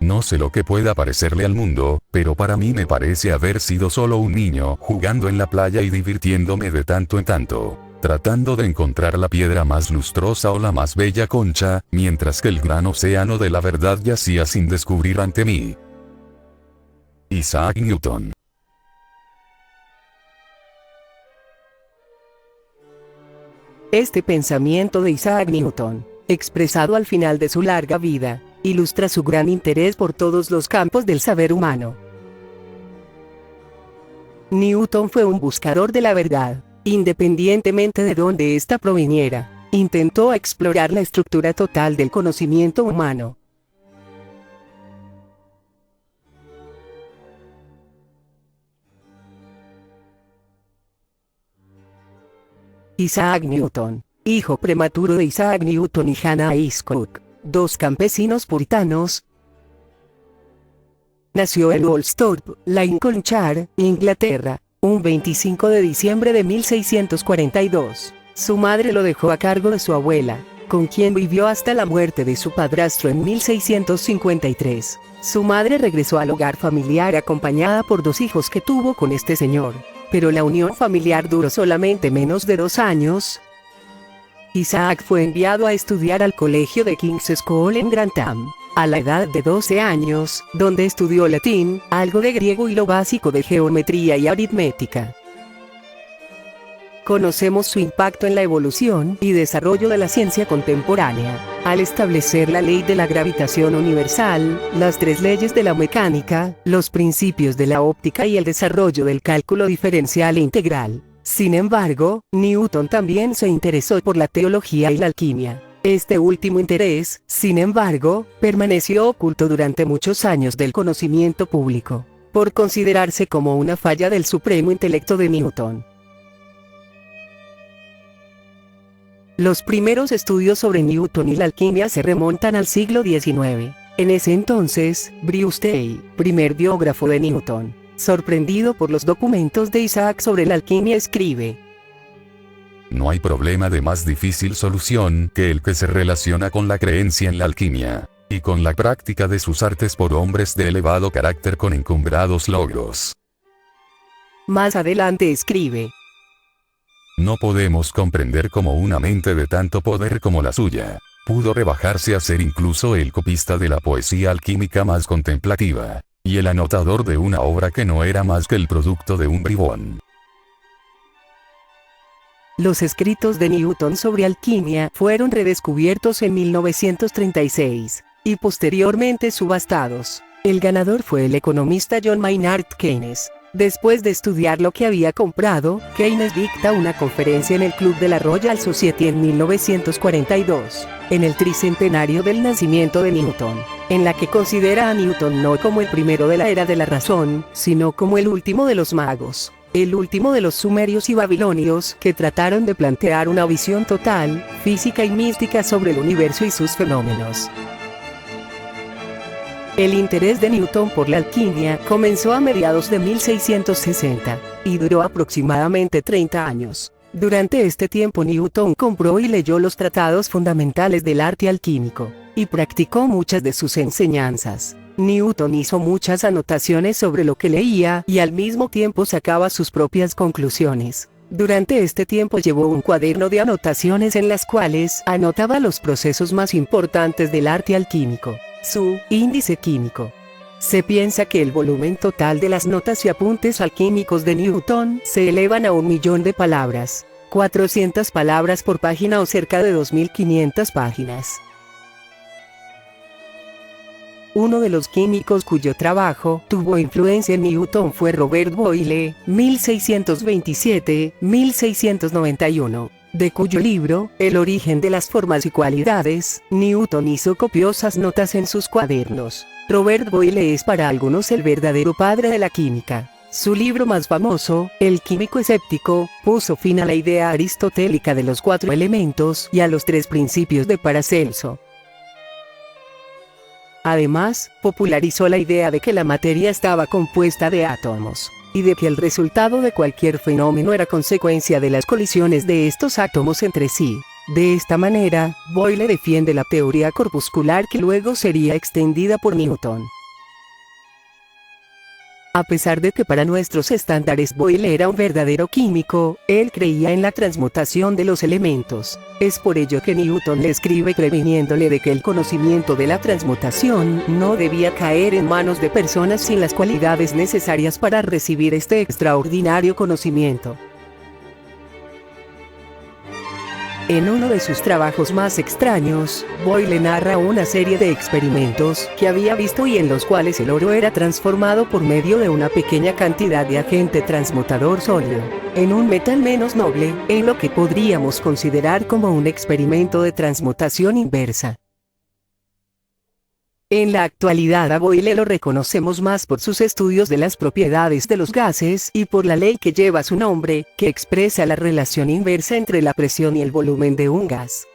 No sé lo que pueda parecerle al mundo, pero para mí me parece haber sido solo un niño jugando en la playa y divirtiéndome de tanto en tanto, tratando de encontrar la piedra más lustrosa o la más bella concha, mientras que el gran océano de la verdad yacía sin descubrir ante mí. Isaac Newton. Este pensamiento de Isaac Newton, expresado al final de su larga vida, ilustra su gran interés por todos los campos del saber humano. Newton fue un buscador de la verdad, independientemente de dónde ésta proviniera. Intentó explorar la estructura total del conocimiento humano. Isaac Newton, hijo prematuro de Isaac Newton y Hannah Hiscock, dos campesinos puritanos, nació en Woolsthorpe, Lincolnshire, Inglaterra, un 25 de diciembre de 1642. Su madre lo dejó a cargo de su abuela, con quien vivió hasta la muerte de su padrastro en 1653. Su madre regresó al hogar familiar acompañada por dos hijos que tuvo con este señor, pero la unión familiar duró solamente menos de 2 años. Isaac fue enviado a estudiar al colegio de King's School en Grantham, a la edad de 12 años, donde estudió latín, algo de griego y lo básico de geometría y aritmética. Conocemos su impacto en la evolución y desarrollo de la ciencia contemporánea, al establecer la ley de la gravitación universal, las 3 leyes de la mecánica, los principios de la óptica y el desarrollo del cálculo diferencial e integral. Sin embargo, Newton también se interesó por la teología y la alquimia. Este último interés, sin embargo, permaneció oculto durante muchos años del conocimiento público, por considerarse como una falla del supremo intelecto de Newton. Los primeros estudios sobre Newton y la alquimia se remontan al siglo XIX. En ese entonces, Bruce Tay, primer biógrafo de Newton, sorprendido por los documentos de Isaac sobre la alquimia, escribe: No hay problema de más difícil solución que el que se relaciona con la creencia en la alquimia, y con la práctica de sus artes por hombres de elevado carácter con encumbrados logros. Más adelante escribe: No podemos comprender cómo una mente de tanto poder como la suya pudo rebajarse a ser incluso el copista de la poesía alquímica más contemplativa, y el anotador de una obra que no era más que el producto de un bribón. Los escritos de Newton sobre alquimia fueron redescubiertos en 1936, y posteriormente subastados. El ganador fue el economista John Maynard Keynes. Después de estudiar lo que había comprado, Keynes dicta una conferencia en el Club de la Royal Society en 1942, en el tricentenario del nacimiento de Newton, en la que considera a Newton no como el primero de la era de la razón, sino como el último de los magos, el último de los sumerios y babilonios que trataron de plantear una visión total, física y mística sobre el universo y sus fenómenos. El interés de Newton por la alquimia comenzó a mediados de 1660, y duró aproximadamente 30 años. Durante este tiempo Newton compró y leyó los tratados fundamentales del arte alquímico, y practicó muchas de sus enseñanzas. Newton hizo muchas anotaciones sobre lo que leía y al mismo tiempo sacaba sus propias conclusiones. Durante este tiempo llevó un cuaderno de anotaciones en las cuales anotaba los procesos más importantes del arte alquímico, su índice químico. Se piensa que el volumen total de las notas y apuntes alquímicos de Newton se elevan a 1.000.000 de palabras, 400 palabras por página o cerca de 2.500 páginas. Uno de los químicos cuyo trabajo tuvo influencia en Newton fue Robert Boyle, 1627-1691. De cuyo libro, El origen de las formas y cualidades, Newton hizo copiosas notas en sus cuadernos. Robert Boyle es para algunos el verdadero padre de la química. Su libro más famoso, El químico escéptico, puso fin a la idea aristotélica de los 4 elementos y a los 3 principios de Paracelso. Además, popularizó la idea de que la materia estaba compuesta de átomos, y de que el resultado de cualquier fenómeno era consecuencia de las colisiones de estos átomos entre sí. De esta manera, Boyle defiende la teoría corpuscular que luego sería extendida por Newton. A pesar de que para nuestros estándares Boyle era un verdadero químico, él creía en la transmutación de los elementos. Es por ello que Newton le escribe previniéndole de que el conocimiento de la transmutación no debía caer en manos de personas sin las cualidades necesarias para recibir este extraordinario conocimiento. En uno de sus trabajos más extraños, Boyle narra una serie de experimentos que había visto y en los cuales el oro era transformado por medio de una pequeña cantidad de agente transmutador sólido en un metal menos noble, en lo que podríamos considerar como un experimento de transmutación inversa. En la actualidad a Boyle lo reconocemos más por sus estudios de las propiedades de los gases y por la ley que lleva su nombre, que expresa la relación inversa entre la presión y el volumen de un gas.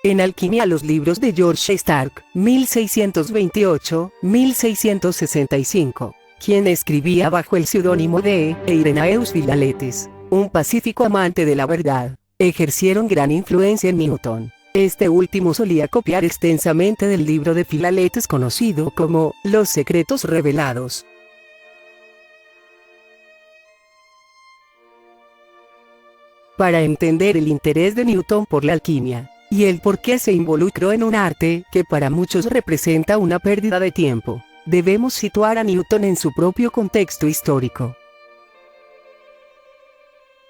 En alquimia los libros de George Stark, 1628-1665, quien escribía bajo el seudónimo de Irenaeus Filaletes, un pacífico amante de la verdad, ejercieron gran influencia en Newton. Este último solía copiar extensamente del libro de Filaletes conocido como Los Secretos Revelados. Para entender el interés de Newton por la alquimia, y el por qué se involucró en un arte que para muchos representa una pérdida de tiempo, debemos situar a Newton en su propio contexto histórico.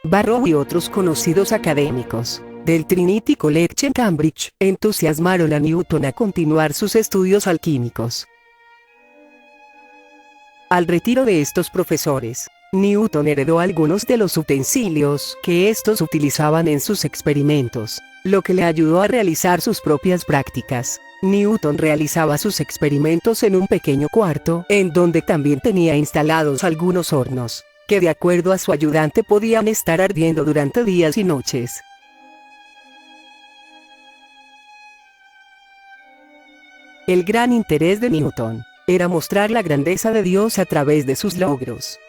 Barrow y otros conocidos académicos del Trinity College en Cambridge entusiasmaron a Newton a continuar sus estudios alquímicos. Al retiro de estos profesores, Newton heredó algunos de los utensilios que estos utilizaban en sus experimentos, lo que le ayudó a realizar sus propias prácticas. Newton realizaba sus experimentos en un pequeño cuarto, en donde también tenía instalados algunos hornos, que de acuerdo a su ayudante podían estar ardiendo durante días y noches. El gran interés de Newton era mostrar la grandeza de Dios a través de sus logros.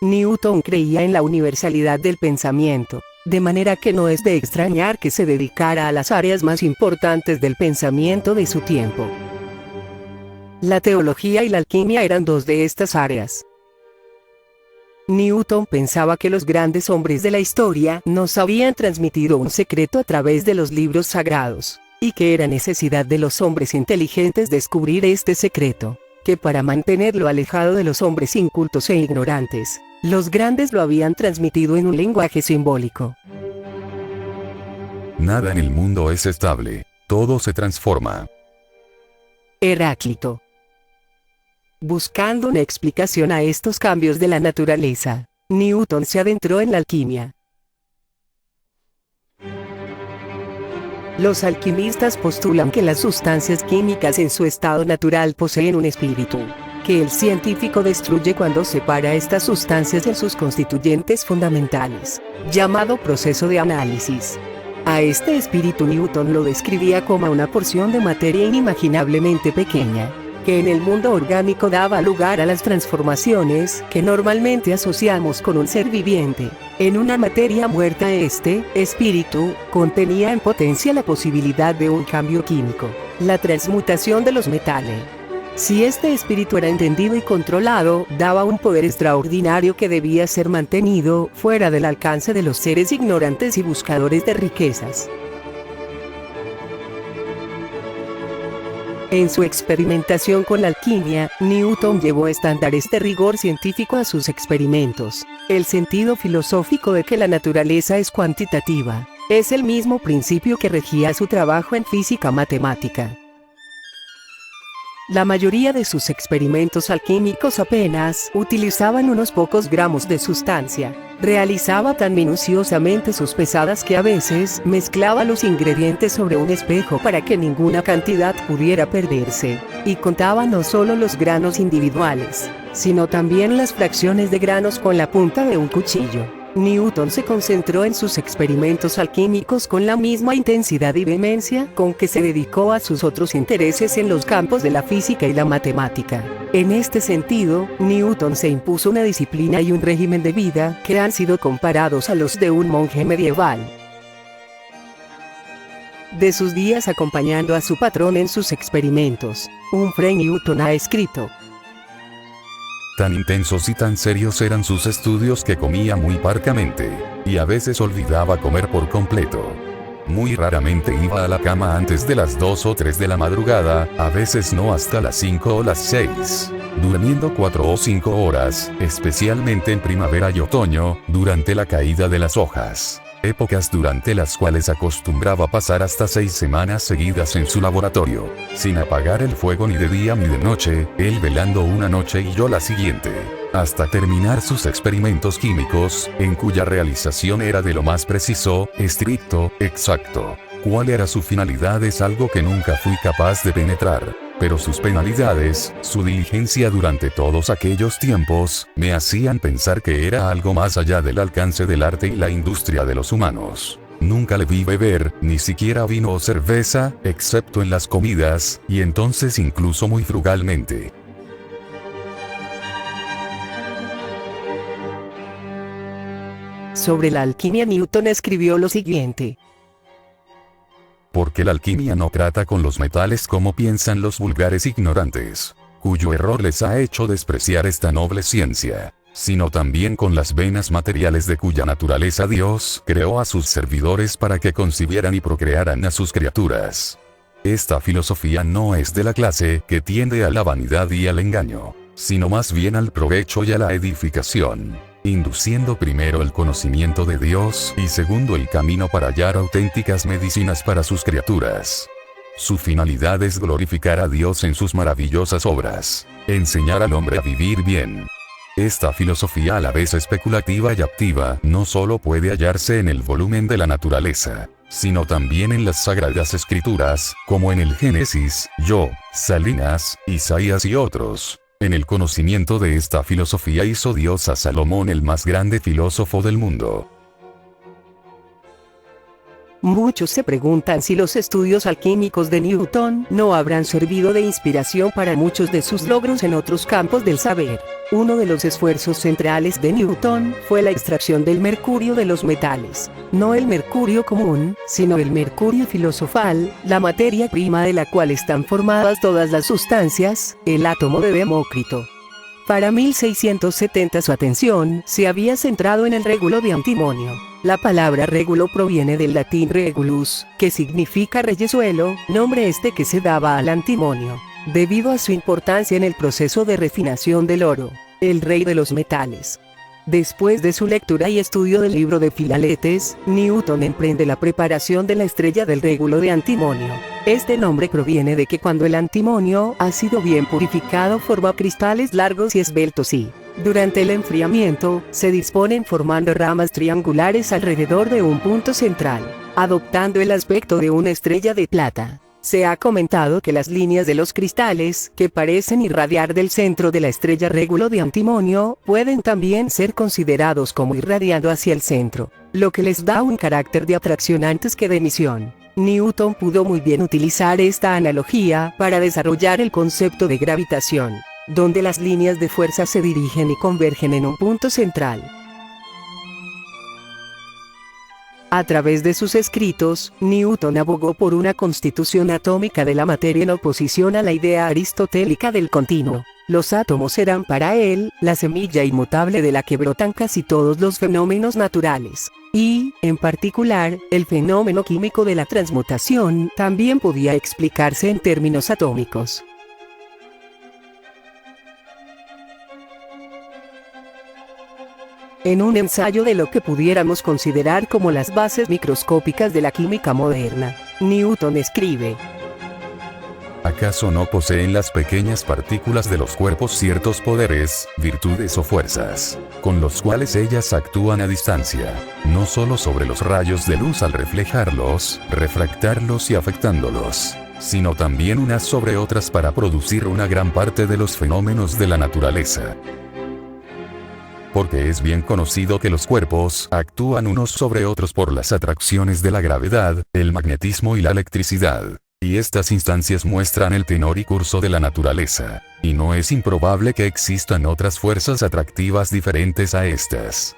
Newton creía en la universalidad del pensamiento, de manera que no es de extrañar que se dedicara a las áreas más importantes del pensamiento de su tiempo. La teología y la alquimia eran dos de estas áreas. Newton pensaba que los grandes hombres de la historia nos habían transmitido un secreto a través de los libros sagrados, y que era necesidad de los hombres inteligentes descubrir este secreto, que para mantenerlo alejado de los hombres incultos e ignorantes, los grandes lo habían transmitido en un lenguaje simbólico. Nada en el mundo es estable, todo se transforma. Heráclito. Buscando una explicación a estos cambios de la naturaleza, Newton se adentró en la alquimia. Los alquimistas postulan que las sustancias químicas en su estado natural poseen un espíritu, que el científico destruye cuando separa estas sustancias en sus constituyentes fundamentales, llamado proceso de análisis. A este espíritu Newton lo describía como una porción de materia inimaginablemente pequeña, que en el mundo orgánico daba lugar a las transformaciones que normalmente asociamos con un ser viviente. En una materia muerta este espíritu contenía en potencia la posibilidad de un cambio químico, la transmutación de los metales. Si este espíritu era entendido y controlado, daba un poder extraordinario que debía ser mantenido fuera del alcance de los seres ignorantes y buscadores de riquezas. En su experimentación con la alquimia, Newton llevó estándares de rigor científico a sus experimentos. El sentido filosófico de que la naturaleza es cuantitativa es el mismo principio que regía su trabajo en física matemática. La mayoría de sus experimentos alquímicos apenas utilizaban unos pocos gramos de sustancia. Realizaba tan minuciosamente sus pesadas que a veces mezclaba los ingredientes sobre un espejo para que ninguna cantidad pudiera perderse. Y contaba no solo los granos individuales, sino también las fracciones de granos con la punta de un cuchillo. Newton se concentró en sus experimentos alquímicos con la misma intensidad y vehemencia con que se dedicó a sus otros intereses en los campos de la física y la matemática. En este sentido, Newton se impuso una disciplina y un régimen de vida que han sido comparados a los de un monje medieval. De sus días acompañando a su patrón en sus experimentos, Humphrey Newton ha escrito: tan intensos y tan serios eran sus estudios que comía muy parcamente, y a veces olvidaba comer por completo. Muy raramente iba a la cama antes de las 2 o 3 de la madrugada, a veces no hasta las 5 o las 6, durmiendo 4 o 5 horas, especialmente en primavera y otoño, durante la caída de las hojas. Épocas durante las cuales acostumbraba pasar hasta 6 semanas seguidas en su laboratorio, sin apagar el fuego ni de día ni de noche, él velando una noche y yo la siguiente, hasta terminar sus experimentos químicos, en cuya realización era de lo más preciso, estricto, exacto. ¿Cuál era su finalidad? Es algo que nunca fui capaz de penetrar. Pero sus penalidades, su diligencia durante todos aquellos tiempos, me hacían pensar que era algo más allá del alcance del arte y la industria de los humanos. Nunca le vi beber, ni siquiera vino o cerveza, excepto en las comidas, y entonces incluso muy frugalmente. Sobre la alquimia, Newton escribió lo siguiente: porque la alquimia no trata con los metales como piensan los vulgares ignorantes, cuyo error les ha hecho despreciar esta noble ciencia, sino también con las venas materiales de cuya naturaleza Dios creó a sus servidores para que concibieran y procrearan a sus criaturas. Esta filosofía no es de la clase que tiende a la vanidad y al engaño, sino más bien al provecho y a la edificación, induciendo primero el conocimiento de Dios y segundo el camino para hallar auténticas medicinas para sus criaturas. Su finalidad es glorificar a Dios en sus maravillosas obras, enseñar al hombre a vivir bien. Esta filosofía, a la vez especulativa y activa, no solo puede hallarse en el volumen de la naturaleza, sino también en las sagradas escrituras, como en el Génesis, Job, Salinas, Isaías y otros. En el conocimiento de esta filosofía hizo Dios a Salomón el más grande filósofo del mundo. Muchos se preguntan si los estudios alquímicos de Newton no habrán servido de inspiración para muchos de sus logros en otros campos del saber. Uno de los esfuerzos centrales de Newton fue la extracción del mercurio de los metales. No el mercurio común, sino el mercurio filosofal, la materia prima de la cual están formadas todas las sustancias, el átomo de Demócrito. Para 1670 su atención se había centrado en el régulo de antimonio. La palabra régulo proviene del latín regulus, que significa reyezuelo, nombre este que se daba al antimonio, debido a su importancia en el proceso de refinación del oro, el rey de los metales. Después de su lectura y estudio del libro de Filaletes, Newton emprende la preparación de la estrella del régulo de antimonio. Este nombre proviene de que cuando el antimonio ha sido bien purificado forma cristales largos y esbeltos y, durante el enfriamiento, se disponen formando ramas triangulares alrededor de un punto central, adoptando el aspecto de una estrella de plata. Se ha comentado que las líneas de los cristales, que parecen irradiar del centro de la estrella régulo de antimonio, pueden también ser considerados como irradiando hacia el centro, lo que les da un carácter de atracción antes que de emisión. Newton pudo muy bien utilizar esta analogía para desarrollar el concepto de gravitación, donde las líneas de fuerza se dirigen y convergen en un punto central. A través de sus escritos, Newton abogó por una constitución atómica de la materia en oposición a la idea aristotélica del continuo. Los átomos eran para él la semilla inmutable de la que brotan casi todos los fenómenos naturales. Y, en particular, el fenómeno químico de la transmutación también podía explicarse en términos atómicos. En un ensayo de lo que pudiéramos considerar como las bases microscópicas de la química moderna, Newton escribe: ¿acaso no poseen las pequeñas partículas de los cuerpos ciertos poderes, virtudes o fuerzas, con los cuales ellas actúan a distancia, no solo sobre los rayos de luz al reflejarlos, refractarlos y afectándolos, sino también unas sobre otras para producir una gran parte de los fenómenos de la naturaleza? porque es bien conocido que los cuerpos actúan unos sobre otros por las atracciones de la gravedad, el magnetismo y la electricidad. Y estas instancias muestran el tenor y curso de la naturaleza, y no es improbable que existan otras fuerzas atractivas diferentes a estas.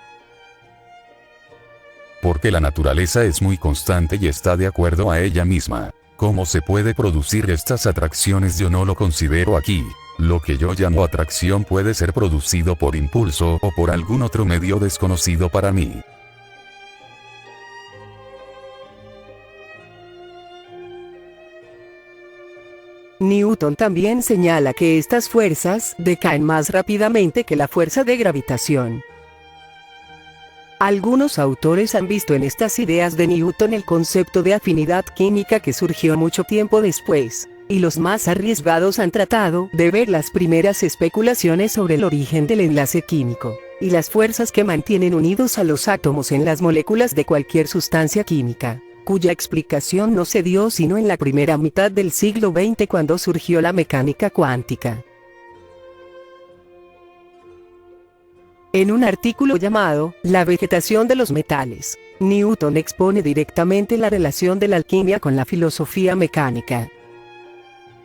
Porque la naturaleza es muy constante y está de acuerdo a ella misma. ¿Cómo se puede producir estas atracciones? Yo no lo considero aquí. Lo que yo llamo atracción puede ser producido por impulso o por algún otro medio desconocido para mí. Newton también señala que estas fuerzas decaen más rápidamente que la fuerza de gravitación. Algunos autores han visto en estas ideas de Newton el concepto de afinidad química que surgió mucho tiempo después, y los más arriesgados han tratado de ver las primeras especulaciones sobre el origen del enlace químico, y las fuerzas que mantienen unidos a los átomos en las moléculas de cualquier sustancia química, cuya explicación no se dio sino en la primera mitad del siglo XX cuando surgió la mecánica cuántica. En un artículo llamado La vegetación de los metales, Newton expone directamente la relación de la alquimia con la filosofía mecánica.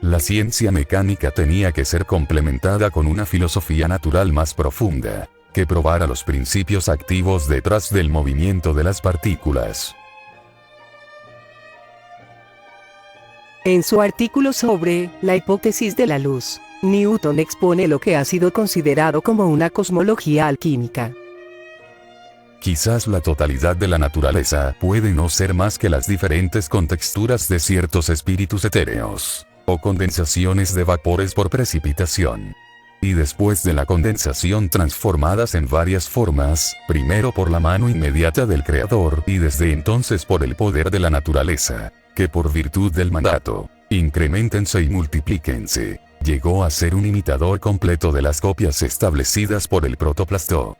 La ciencia mecánica tenía que ser complementada con una filosofía natural más profunda, que probara los principios activos detrás del movimiento de las partículas. En su artículo sobre la hipótesis de la luz, Newton expone lo que ha sido considerado como una cosmología alquímica. Quizás la totalidad de la naturaleza puede no ser más que las diferentes contexturas de ciertos espíritus etéreos, o condensaciones de vapores por precipitación. Y después de la condensación transformadas en varias formas, primero por la mano inmediata del Creador y desde entonces por el poder de la naturaleza, que por virtud del mandato, increméntense y multiplíquense, llegó a ser un imitador completo de las copias establecidas por el protoplasto.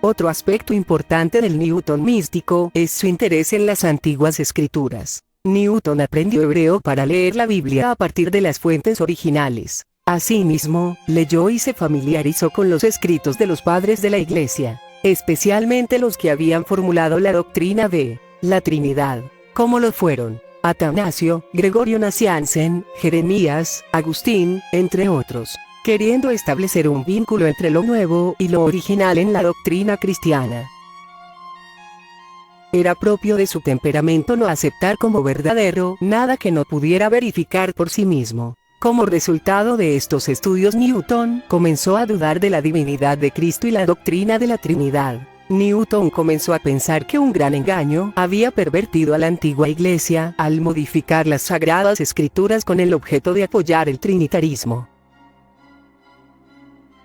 Otro aspecto importante del Newton místico es su interés en las antiguas escrituras. Newton aprendió hebreo para leer la Biblia a partir de las fuentes originales. Asimismo, leyó y se familiarizó con los escritos de los padres de la Iglesia, especialmente los que habían formulado la doctrina de la Trinidad, como lo fueron Atanasio, Gregorio Naciancen, Jeremías, Agustín, entre otros, queriendo establecer un vínculo entre lo nuevo y lo original en la doctrina cristiana. Era propio de su temperamento no aceptar como verdadero nada que no pudiera verificar por sí mismo. Como resultado de estos estudios, Newton comenzó a dudar de la divinidad de Cristo y la doctrina de la Trinidad. Newton comenzó a pensar que un gran engaño había pervertido a la antigua Iglesia al modificar las Sagradas Escrituras con el objeto de apoyar el trinitarismo.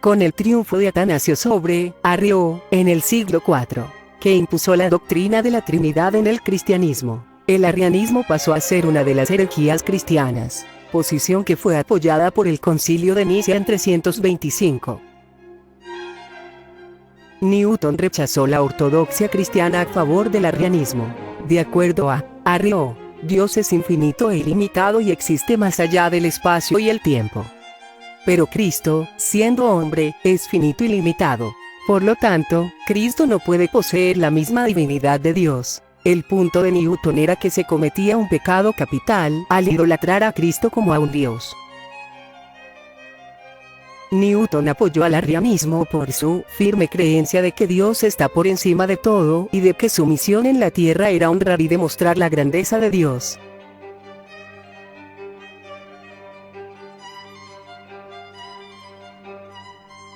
Con el triunfo de Atanasio sobre Arrio, en el siglo IV, que impuso la doctrina de la Trinidad en el cristianismo, el arrianismo pasó a ser una de las herejías cristianas, posición que fue apoyada por el Concilio de Nicea en 325. Newton rechazó la ortodoxia cristiana a favor del arrianismo. De acuerdo a Arrio, Dios es infinito e ilimitado y existe más allá del espacio y el tiempo. Pero Cristo, siendo hombre, es finito y limitado. Por lo tanto, Cristo no puede poseer la misma divinidad de Dios. El punto de Newton era que se cometía un pecado capital al idolatrar a Cristo como a un Dios. Newton apoyó al arrianismo por su firme creencia de que Dios está por encima de todo y de que su misión en la tierra era honrar y demostrar la grandeza de Dios.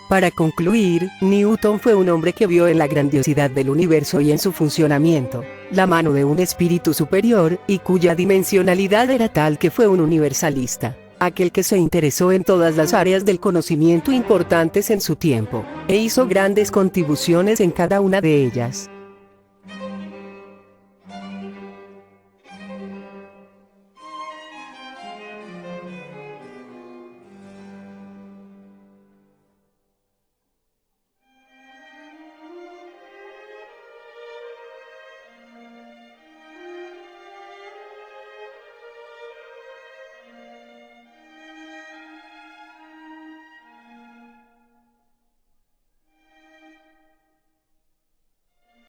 Para concluir, Newton fue un hombre que vio en la grandiosidad del universo y en su funcionamiento la mano de un espíritu superior, y cuya dimensionalidad era tal que fue un universalista, aquel que se interesó en todas las áreas del conocimiento importantes en su tiempo, e hizo grandes contribuciones en cada una de ellas.